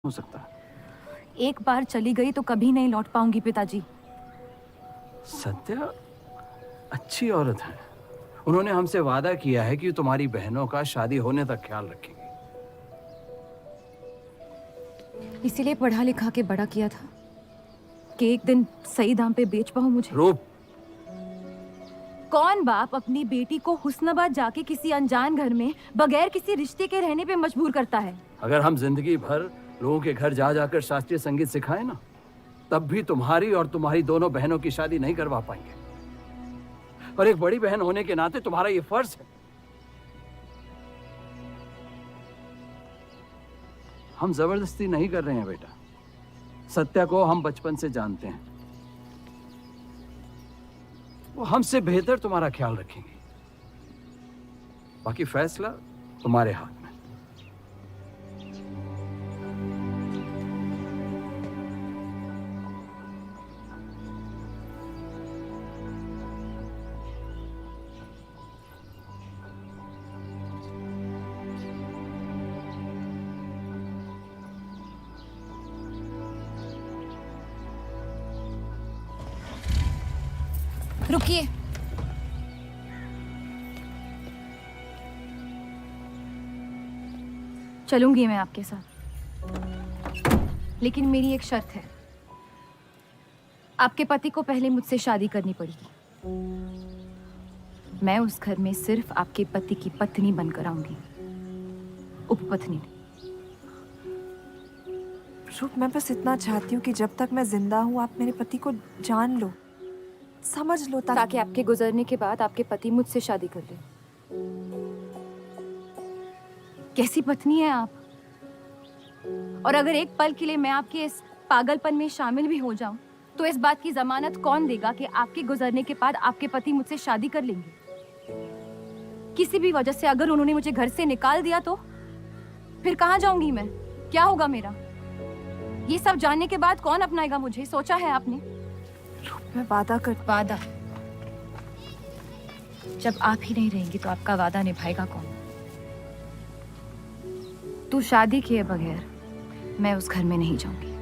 हो सकता। एक बार चली गई तो कभी नहीं लौट पाऊंगी पिताजी। सत्या अच्छी औरत है। उन्होंने हमसे वादा किया है कि तुम्हारी बहनों का शादी होने तक ख्याल रखेंगे। इसीलिए पढ़ा लिखा के बड़ा किया था कि एक दिन सही दाम पे बेच पाऊं मुझे। रूप, कौन बाप अपनी बेटी को हुस्नाबाद जाके किसी अनजान घर में बगैर किसी रिश्ते के रहने पे मजबूर करता है? अगर हम जिंदगी भर लोगों के घर जा जाकर शास्त्रीय संगीत सिखाए ना, तब भी तुम्हारी और तुम्हारी दोनों बहनों की शादी नहीं करवा पाएंगे। और एक बड़ी बहन होने के नाते तुम्हारा ये फर्ज है। हम जबरदस्ती नहीं कर रहे हैं बेटा। सत्या को हम बचपन से जानते हैं। वो हमसे बेहतर तुम्हारा ख्याल रखेंगे। बाकी फैसला तुम्हारे हाथ में। रुकिए। चलूंगी मैं आपके साथ, लेकिन मेरी एक शर्त है। आपके पति को पहले मुझसे शादी करनी पड़ेगी। मैं उस घर में सिर्फ आपके पति की पत्नी बनकर आऊंगी, उपपत्नी। रूप, मैं बस इतना चाहती हूँ कि जब तक मैं जिंदा हूँ आप मेरे पति को जान लो, समझ लो, ताकि आपके गुजरने के बाद आपके पति मुझसे शादी कर ले। कैसी पत्नी है आप? और अगर एक पल के लिए मैं आपके इस पागलपन में शामिल भी हो जाऊं, तो इस बात की जमानत कौन देगा कि आपके गुजरने के बाद आपके पति मुझसे शादी कर लेंगे? किसी भी वजह से अगर उन्होंने मुझे घर से निकाल दिया तो फिर कहाँ जाऊंगी मैं? क्या होगा मेरा? ये सब जानने के बाद कौन अपनाएगा मुझे? सोचा है आपने? मैं वादा वादा? जब आप ही नहीं रहेंगी तो आपका वादा निभाएगा कौन? तू शादी किए बगैर मैं उस घर में नहीं जाऊंगी।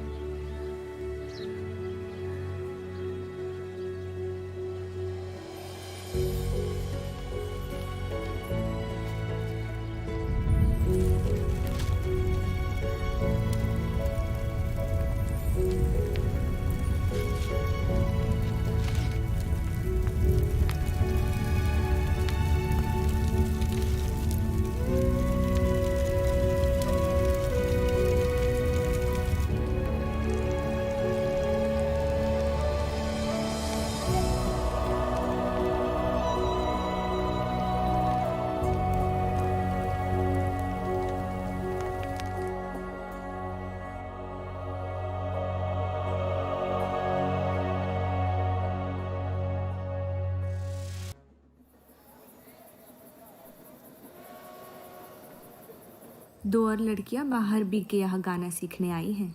दो और लड़कियां बाहर बी के यहाँ गाना सीखने आई हैं।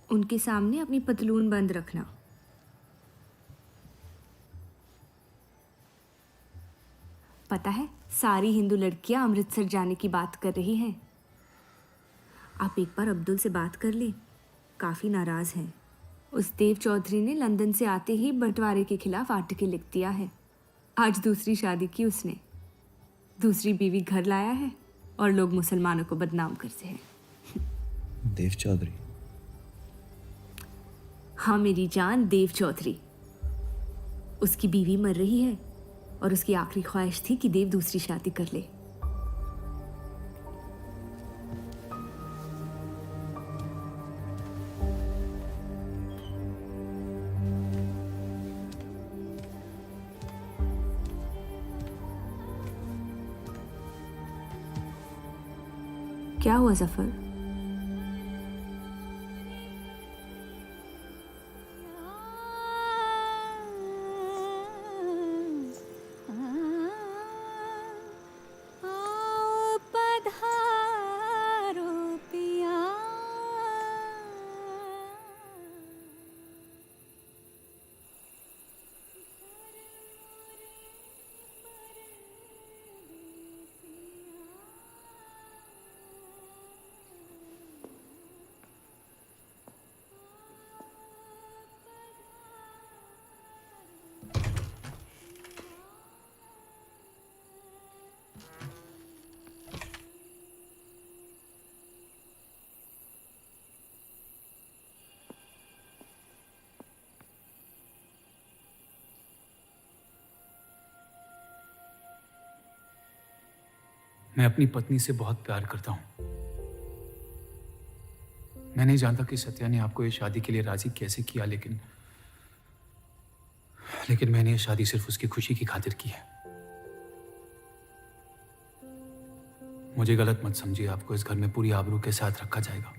उनके सामने अपनी पतलून बंद रखना। पता है, सारी हिंदू लड़कियां अमृतसर जाने की बात कर रही हैं। आप एक बार अब्दुल से बात कर ले, काफ़ी नाराज़ हैं। उस देव चौधरी ने लंदन से आते ही बंटवारे के खिलाफ आर्टिकल लिख दिया है। आज दूसरी शादी की उसने, दूसरी बीवी घर लाया है और लोग मुसलमानों को बदनाम करते हैं। देव चौधरी? हाँ मेरी जान, देव चौधरी। उसकी बीवी मर रही है और उसकी आखिरी ख्वाहिश थी कि देव दूसरी शादी कर ले। क्या हुआ जफर? मैं अपनी पत्नी से बहुत प्यार करता हूं। मैं नहीं जानता कि सत्या ने आपको ये शादी के लिए राजी कैसे किया, लेकिन मैंने ये शादी सिर्फ उसकी खुशी की खातिर की है। मुझे गलत मत समझिए, आपको इस घर में पूरी आबरू के साथ रखा जाएगा।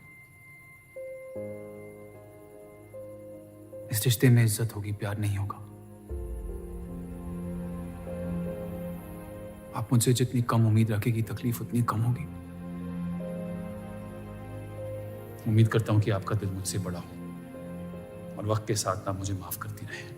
इस रिश्ते में इज्जत होगी, प्यार नहीं होगा। आप मुझसे जितनी कम उम्मीद रखेगी, तकलीफ उतनी कम होगी। उम्मीद करता हूं कि आपका दिल मुझसे बड़ा हो और वक्त के साथ आप मुझे माफ करती रहे।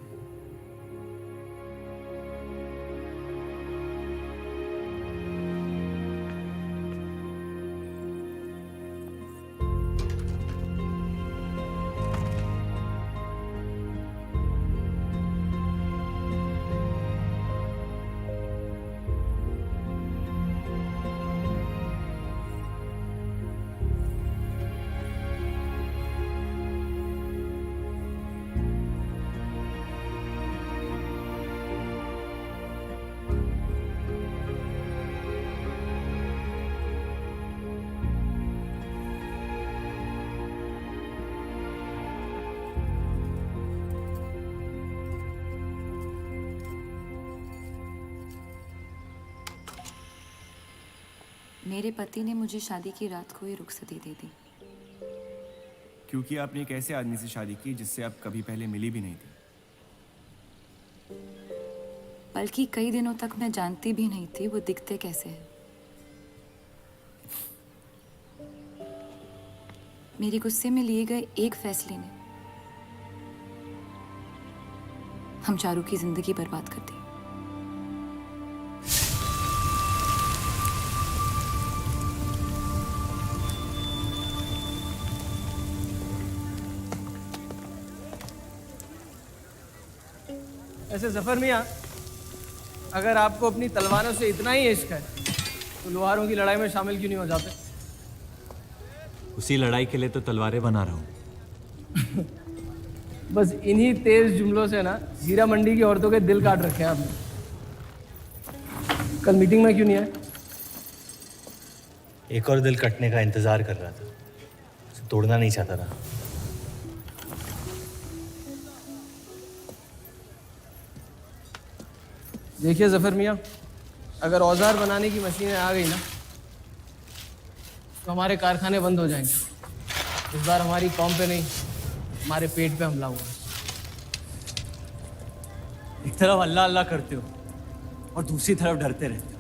मेरे पति ने मुझे शादी की रात को ही रुखसती दे दी। क्योंकि आपने एक ऐसे आदमी से शादी की जिससे आप कभी पहले मिली भी नहीं थी। बल्कि कई दिनों तक मैं जानती भी नहीं थी वो दिखते कैसे हैं। मेरे गुस्से में लिए गए एक फैसले ने हम चारू की जिंदगी बर्बाद कर दी। ऐसे जफर मियाँ, अगर आपको अपनी तलवारों से इतना ही इश्क है तो लोहारों की लड़ाई में शामिल क्यों नहीं हो जाते? उसी लड़ाई के लिए तो तलवारें बना रहा हूँ। बस इन्हीं तेज जुमलों से ना जीरा मंडी की औरतों के दिल काट रखे हैं आपने। कल मीटिंग में क्यों नहीं आए? एक और दिल कटने का इंतजार कर रहा था, उसे तोड़ना नहीं चाहता था। देखिए जफर मियाँ, अगर औजार बनाने की मशीनें आ गई ना तो हमारे कारखाने बंद हो जाएंगे। इस बार हमारी कौम पे नहीं, हमारे पेट पे हमला हुआ। एक तरफ अल्लाह अल्लाह करते हो और दूसरी तरफ डरते रहते हो।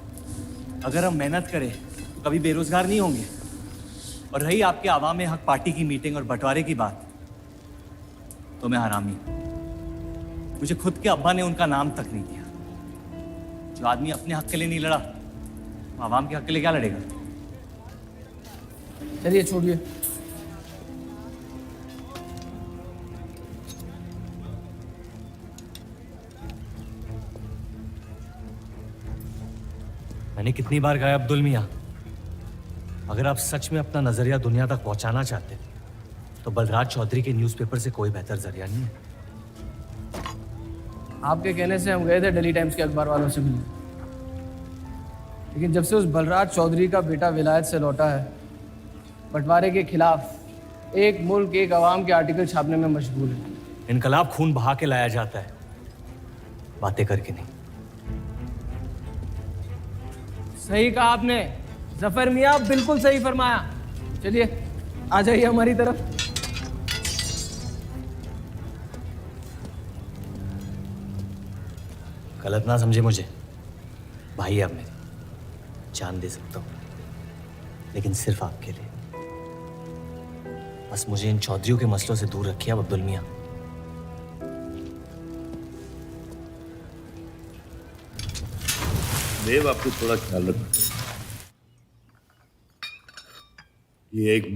अगर हम मेहनत करें तो कभी बेरोजगार नहीं होंगे। और रही आपके आवाम हक पार्टी की मीटिंग और बंटवारे की बात, तो मैं हरामी हूं। मुझे खुद के अब्बा ने उनका नाम तक नहीं दिया। जो आदमी अपने हक के लिए नहीं लड़ा, वो आवाम के हक के लिए क्या लड़ेगा? चलिए छोड़िए। मैंने कितनी बार कहा अब्दुल मियाँ, अगर आप सच में अपना नजरिया दुनिया तक पहुंचाना चाहते तो बलराज चौधरी के न्यूज़पेपर से कोई बेहतर जरिया नहीं है। आपके कहने से हम गए थे दिल्ली टाइम्स के अखबार वालों से मिलने, लेकिन जब से उस बलराज चौधरी का बेटा विलायत से लौटा है, बंटवारे के खिलाफ एक मुल्क एक आवाम के आर्टिकल छापने में मशगूल है। इनकलाब खून बहा के लाया जाता है, बातें करके नहीं। सही कहा आपने जफर मियाँ, बिल्कुल सही फरमाया। चलिए आ जाइए हमारी तरफ। गलत ना समझे मुझे, भाई है आप मेरे, जान दे सकता हूँ, लेकिन सिर्फ आपके लिए। बस मुझे इन चौधरियों के मसलों से दूर रखिए आप अब्दुल मियाँ। देव, आपको थोड़ा ख्याल रखना। ये एक